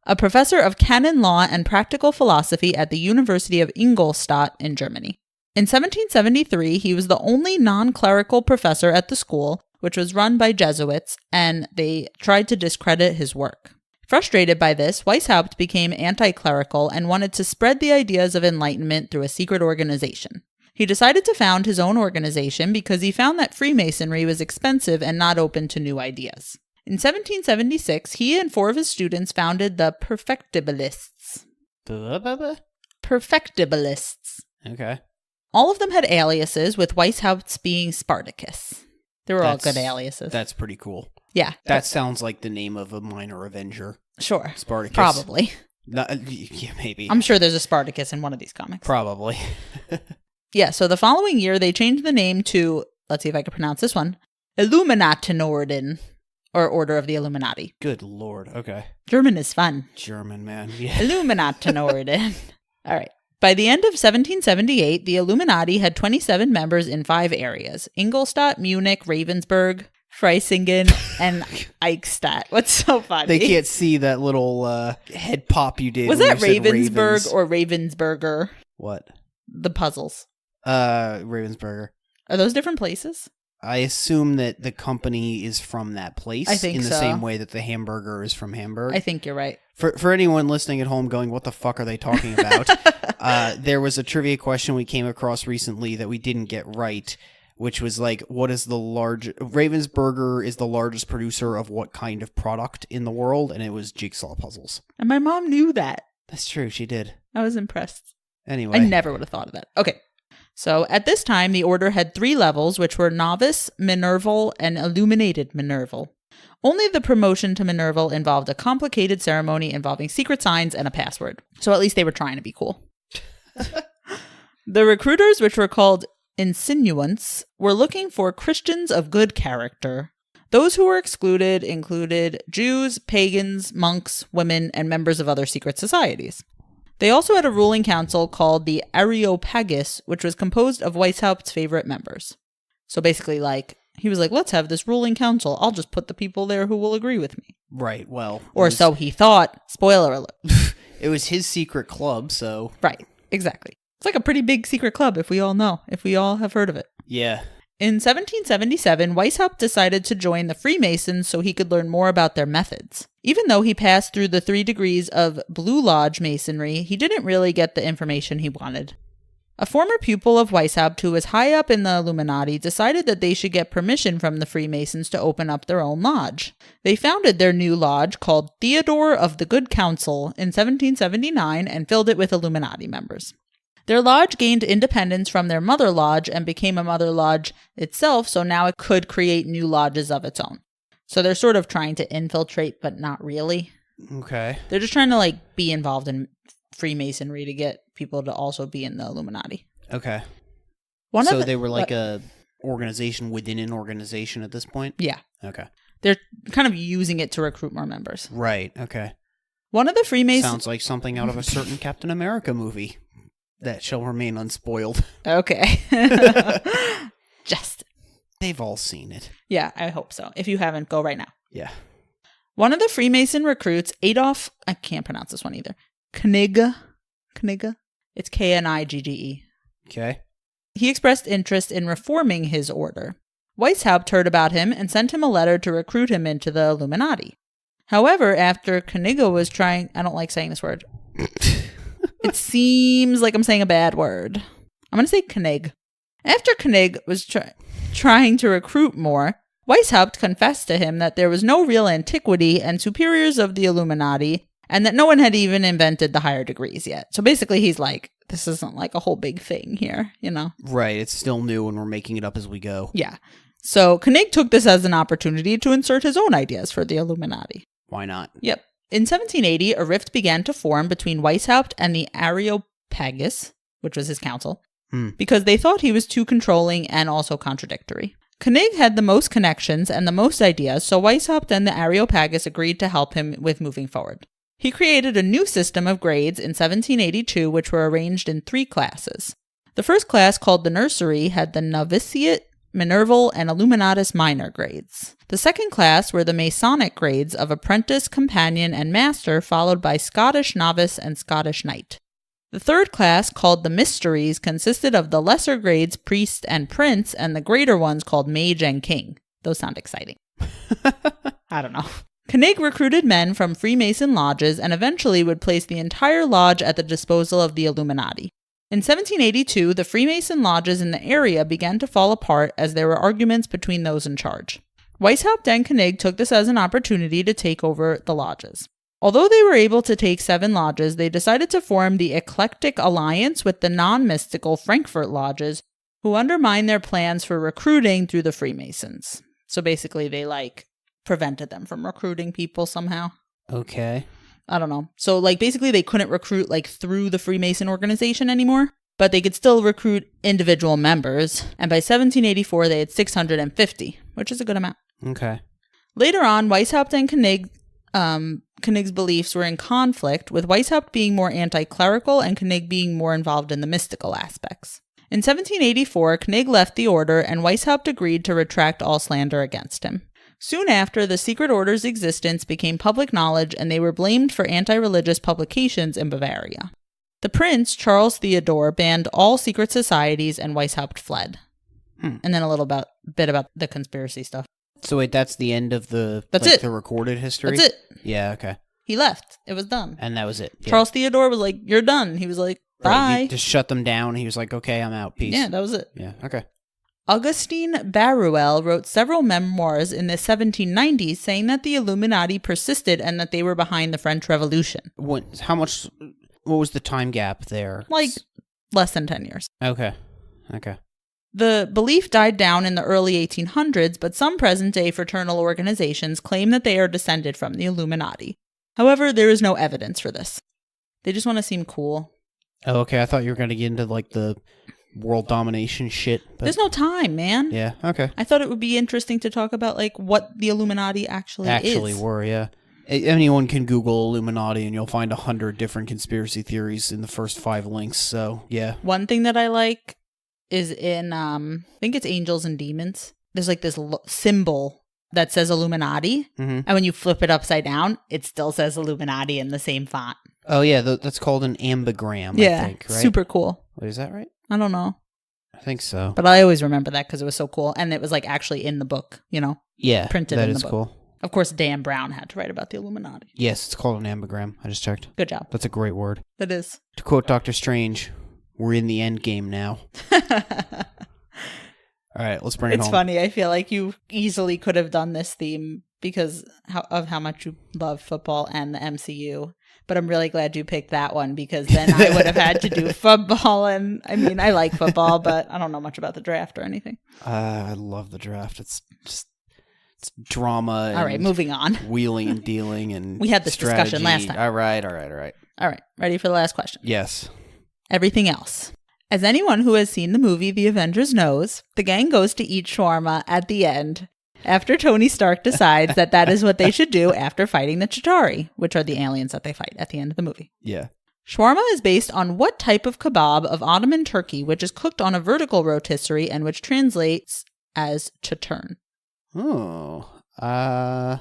A professor of canon law and practical philosophy at the University of Ingolstadt in Germany. In 1773, he was the only non-clerical professor at the school, which was run by Jesuits, and they tried to discredit his work. Frustrated by this, Weishaupt became anti-clerical and wanted to spread the ideas of enlightenment through a secret organization. He decided to found his own organization because he found that Freemasonry was expensive and not open to new ideas. In 1776, he and 4 of his students founded the Perfectibilists. Perfectibilists. Okay. All of them had aliases, with Weishaupt's being Spartacus. They were all good aliases. That's pretty cool. Yeah. That sounds like the name of a minor Avenger. Sure. Spartacus. Probably. Yeah, maybe. I'm sure there's a Spartacus in one of these comics. Probably. Yeah, so the following year, they changed the name to, let's see if I can pronounce this one, Illuminatenorden, or Order of the Illuminati. Good lord. Okay. German is fun. German, man. Yeah. Illuminatenorden. All right. By the end of 1778, the Illuminati had 27 members in 5 areas: Ingolstadt, Munich, Ravensburg, Freisingen, and Eichstätt. What's so funny? They can't see that little head pop you did. Was when that you said Ravensburg Ravens. or Ravensburger? What? The puzzles. Ravensburger. Are those different places? I assume that the company is from that place. I think in the so. same way that the hamburger is from Hamburg. I think you're right. For anyone listening at home going, what the fuck are they talking about? There was a trivia question we came across recently that we didn't get right, which was like, what is the Ravensburger is the largest producer of what kind of product in the world? And it was jigsaw puzzles. And my mom knew that. That's true. She did. I was impressed. Anyway. I never would have thought of that. Okay. So at this time, the order had 3 levels, which were novice, minerval, and illuminated minerval. Only the promotion to minerval involved a complicated ceremony involving secret signs and a password. So at least they were trying to be cool. The recruiters, which were called insinuants, were looking for Christians of good character. Those who were excluded included Jews, pagans, monks, women, and members of other secret societies. They also had a ruling council called the Areopagus, which was composed of Weishaupt's favorite members. So basically, like, he was like, let's have this ruling council. I'll just put the people there who will agree with me. Right, well. Or so he thought. Spoiler alert. It was his secret club, so. Right, exactly. It's like a pretty big secret club, if we all know, if we all have heard of it. Yeah. In 1777, Weishaupt decided to join the Freemasons so he could learn more about their methods. Even though he passed through the 3 degrees of Blue Lodge Masonry, he didn't really get the information he wanted. A former pupil of Weishaupt, who was high up in the Illuminati, decided that they should get permission from the Freemasons to open up their own lodge. They founded their new lodge, called Theodore of the Good Counsel, in 1779 and filled it with Illuminati members. Their lodge gained independence from their mother lodge and became a mother lodge itself, so now it could create new lodges of its own. So they're sort of trying to infiltrate, but not really. Okay. They're just trying to, like, be involved in Freemasonry to get people to also be in the Illuminati. Okay. So they were like a organization within an organization at this point? Yeah. Okay. They're kind of using it to recruit more members. Right. Okay. One of the Freemasons... Sounds like something out of a certain Captain America movie. that shall remain unspoiled. Okay. Just. They've all seen it. Yeah, I hope so. If you haven't, go right now. Yeah. One of the Freemason recruits, Adolf, I can't pronounce this one either. Knigge. It's Knigge. Okay. He expressed interest in reforming his order. Weishaupt heard about him and sent him a letter to recruit him into the Illuminati. However, after Knigge was trying... I don't like saying this word. It seems like I'm saying a bad word. I'm going to say Knigge. After Knigge was trying to recruit more, Weishaupt confessed to him that there was no real antiquity and superiors of the Illuminati, and that no one had even invented the higher degrees yet. So basically he's like, this isn't like a whole big thing here, you know? Right, it's still new and we're making it up as we go. Yeah. So Knigge took this as an opportunity to insert his own ideas for the Illuminati. Why not? Yep. In 1780, a rift began to form between Weishaupt and the Areopagus, which was his council, because they thought he was too controlling and also contradictory. Knigge had the most connections and the most ideas, so Weishaupt and the Areopagus agreed to help him with moving forward. He created a new system of grades in 1782, which were arranged in 3 classes. The first class, called the nursery, had the novitiate, Minerval, and Illuminatus minor grades. The second class were the Masonic grades of apprentice, companion, and master, followed by Scottish novice and Scottish knight. The third class, called the Mysteries, consisted of the lesser grades priest and prince, and the greater ones called mage and king. Those sound exciting. I don't know. Knigge recruited men from Freemason lodges and eventually would place the entire lodge at the disposal of the Illuminati. In 1782, the Freemason lodges in the area began to fall apart as there were arguments between those in charge. Weishaupt and Knigge took this as an opportunity to take over the lodges. Although they were able to take 7 lodges, they decided to form the Eclectic Alliance with the non-mystical Frankfurt lodges, who undermined their plans for recruiting through the Freemasons. So basically, they, prevented them from recruiting people somehow. Okay. I don't know. So, basically, they couldn't recruit, through the Freemason organization anymore, but they could still recruit individual members. And by 1784, they had 650, which is a good amount. Okay. Later on, Weishaupt and Knigge's beliefs were in conflict, with Weishaupt being more anti-clerical and Knigge being more involved in the mystical aspects. In 1784, Knigge left the order, and Weishaupt agreed to retract all slander against him. Soon after, the secret order's existence became public knowledge, and they were blamed for anti-religious publications in Bavaria. The prince, Charles Theodore, banned all secret societies, and Weishaupt fled. And then a little bit about the conspiracy stuff. So wait, that's the end of the the recorded history? That's it. Yeah, okay. He left. It was done. And that was it. Yeah. Charles Theodore was like, you're done. He was like, bye. Right, he just shut them down. He was like, okay, I'm out. Peace. Yeah, that was it. Yeah, okay. Augustin Baruel wrote several memoirs in the 1790s saying that the Illuminati persisted and that they were behind the French Revolution. What was the time gap there? Less than 10 years. Okay. The belief died down in the early 1800s, but some present-day fraternal organizations claim that they are descended from the Illuminati. However, there is no evidence for this. They just want to seem cool. Oh, okay. I thought you were going to get into the world domination shit. But... There's no time, man. Yeah, okay. I thought it would be interesting to talk about what the Illuminati actually is. Were, yeah. Anyone can Google Illuminati and you'll find 100 different conspiracy theories in the first 5 links, so yeah. One thing that I like is in, I think it's Angels and Demons. There's this symbol that says Illuminati, and when you flip it upside down, it still says Illuminati in the same font. Oh yeah, that's called an ambigram, I think, right? Super cool. Wait, is that right? I don't know. I think so. But I always remember that because it was so cool, and it was actually in the book, Yeah, printed in the book. That is cool. Of course, Dan Brown had to write about the Illuminati. Yes, it's called an ambigram. I just checked. Good job. That's a great word. It is. To quote Doctor Strange, we're in the Endgame now. All right, let's bring it home. It's funny. I feel like you easily could have done this theme because of how much you love football and the MCU. But I'm really glad you picked that one because then I would have had to do football. And I mean, I like football, but I don't know much about the draft or anything. I love the draft. It's drama. All right, moving on. Wheeling and dealing and we had this strategy. Discussion last time. All right. All right, ready for the last question? Yes. Everything else. As anyone who has seen the movie The Avengers knows, the gang goes to eat shawarma at the end after Tony Stark decides that is what they should do after fighting the Chitauri, which are the aliens that they fight at the end of the movie. Yeah. Shawarma is based on what type of kebab of Ottoman Turkey, which is cooked on a vertical rotisserie and which translates as to turn? Oh, I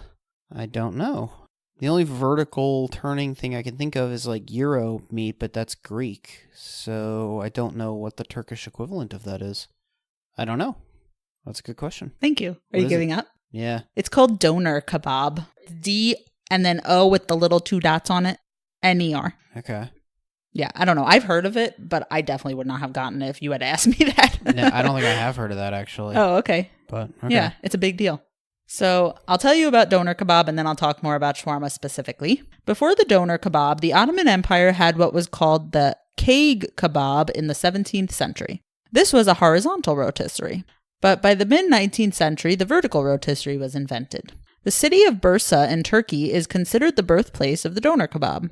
don't know. The only vertical turning thing I can think of is like gyro meat, but that's Greek. So I don't know what the Turkish equivalent of that is. I don't know. That's a good question. Thank you. Are you giving up? Yeah. It's called doner kebab. D and then O with the little 2 dots on it. N-E-R. Okay. Yeah, I don't know. I've heard of it, but I definitely would not have gotten it if you had asked me that. No, I don't think I have heard of that, actually. Oh, okay. But, okay. Yeah, it's a big deal. So I'll tell you about doner kebab and then I'll talk more about shawarma specifically. Before the doner kebab, the Ottoman Empire had what was called the keg kebab in the 17th century. This was a horizontal rotisserie. But by the mid-19th century, the vertical rotisserie was invented. The city of Bursa in Turkey is considered the birthplace of the doner kebab.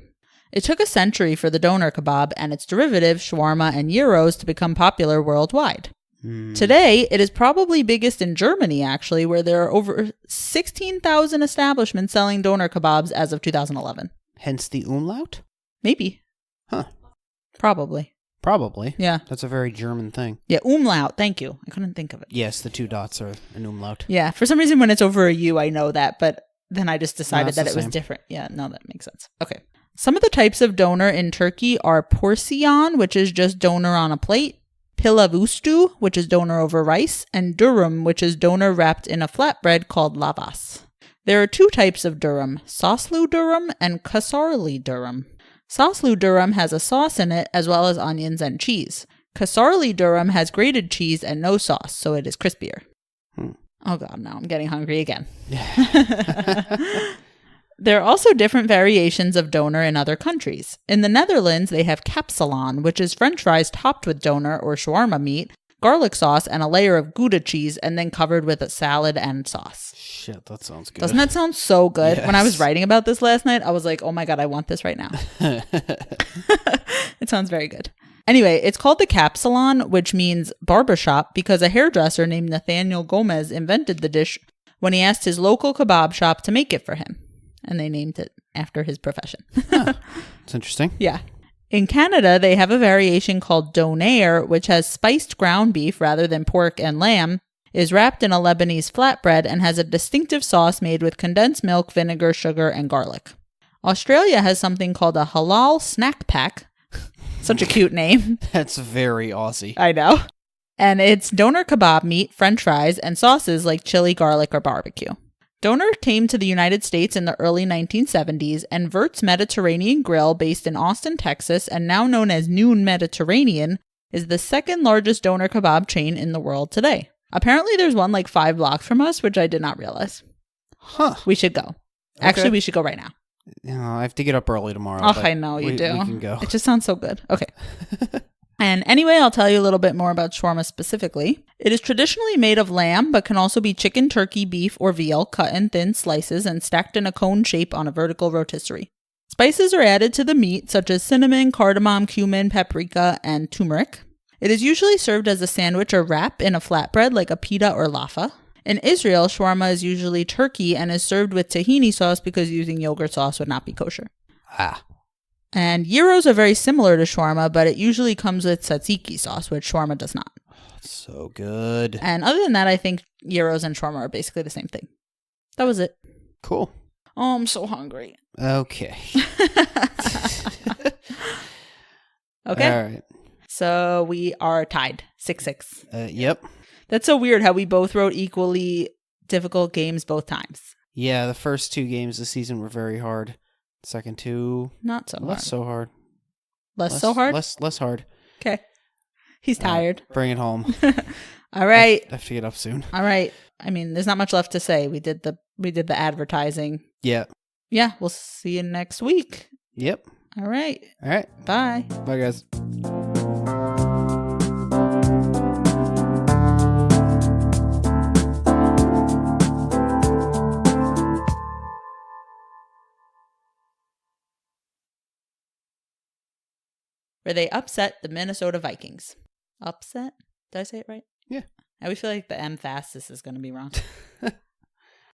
It took a century for the doner kebab and its derivative, shawarma and gyros, to become popular worldwide. Today, it is probably biggest in Germany, actually, where there are over 16,000 establishments selling doner kebabs as of 2011. Hence the umlaut? Maybe. Huh. Probably. Probably. Yeah. That's a very German thing. Yeah, umlaut. Thank you. I couldn't think of it. Yes, the 2 dots are an umlaut. Yeah, for some reason when it's over a U, I know that, but then I just decided that it was same. different. Yeah, no, that makes sense. Okay. Some of the types of doner in Turkey are porsiyon, which is just doner on a plate, pilavustu, which is doner over rice, and durum, which is doner wrapped in a flatbread called lavas. There are 2 types of durum, soslu durum and kasarli durum. Soslu durum has a sauce in it as well as onions and cheese. Kasarli durum has grated cheese and no sauce, so it is crispier. Oh god, now I'm getting hungry again. There are also different variations of doner in other countries. In the Netherlands, they have kapsalon, which is French fries topped with doner or shawarma meat, garlic sauce, and a layer of Gouda cheese, and then covered with a salad and sauce. Shit, that sounds good. Doesn't that sound so good? Yes. When I was writing about this last night, I was like, oh my god, I want this right now. It sounds very good. Anyway, it's called the kapsalon, which means barbershop, because a hairdresser named Nathaniel Gomez invented the dish when he asked his local kebab shop to make it for him. And they named it after his profession. It's interesting. Yeah. In Canada, they have a variation called donair, which has spiced ground beef rather than pork and lamb, is wrapped in a Lebanese flatbread, and has a distinctive sauce made with condensed milk, vinegar, sugar, and garlic. Australia has something called a halal snack pack. Such a cute name. That's very Aussie. I know. And it's doner kebab meat, french fries, and sauces like chili, garlic, or barbecue. Doner came to the United States in the early 1970s, and Vert's Mediterranean Grill, based in Austin, Texas, and now known as Noon Mediterranean, is the second largest doner kebab chain in the world today. Apparently there's one like 5 blocks from us, which I did not realize. Huh. We should go. Actually, we should go right now. I have to get up early tomorrow. Oh, I know you do. We can go. It just sounds so good. Okay. And anyway, I'll tell you a little bit more about shawarma specifically. It is traditionally made of lamb, but can also be chicken, turkey, beef, or veal, cut in thin slices and stacked in a cone shape on a vertical rotisserie. Spices are added to the meat, such as cinnamon, cardamom, cumin, paprika, and turmeric. It is usually served as a sandwich or wrap in a flatbread like a pita or laffa. In Israel, shawarma is usually turkey and is served with tahini sauce because using yogurt sauce would not be kosher. And gyros are very similar to shawarma, but it usually comes with tzatziki sauce, which shawarma does not. So good. And other than that, I think gyros and shawarma are basically the same thing. That was it. Cool. Oh, I'm so hungry. Okay. Okay. All right. So we are tied. 6-6. Yep. That's so weird how we both wrote equally difficult games both times. Yeah, the first 2 games this season were very hard. The second 2, Not so hard. less so hard. Less so hard? Less hard. Okay. He's tired. Bring it home. All right. I have to get up soon. All right. I mean, there's not much left to say. We did the advertising. Yeah. Yeah, we'll see you next week. Yep. All right. All right. Bye. Bye, guys. Where they upset the Minnesota Vikings. Upset? Did I say it right? Yeah. I always feel like the emphasis is going to be wrong.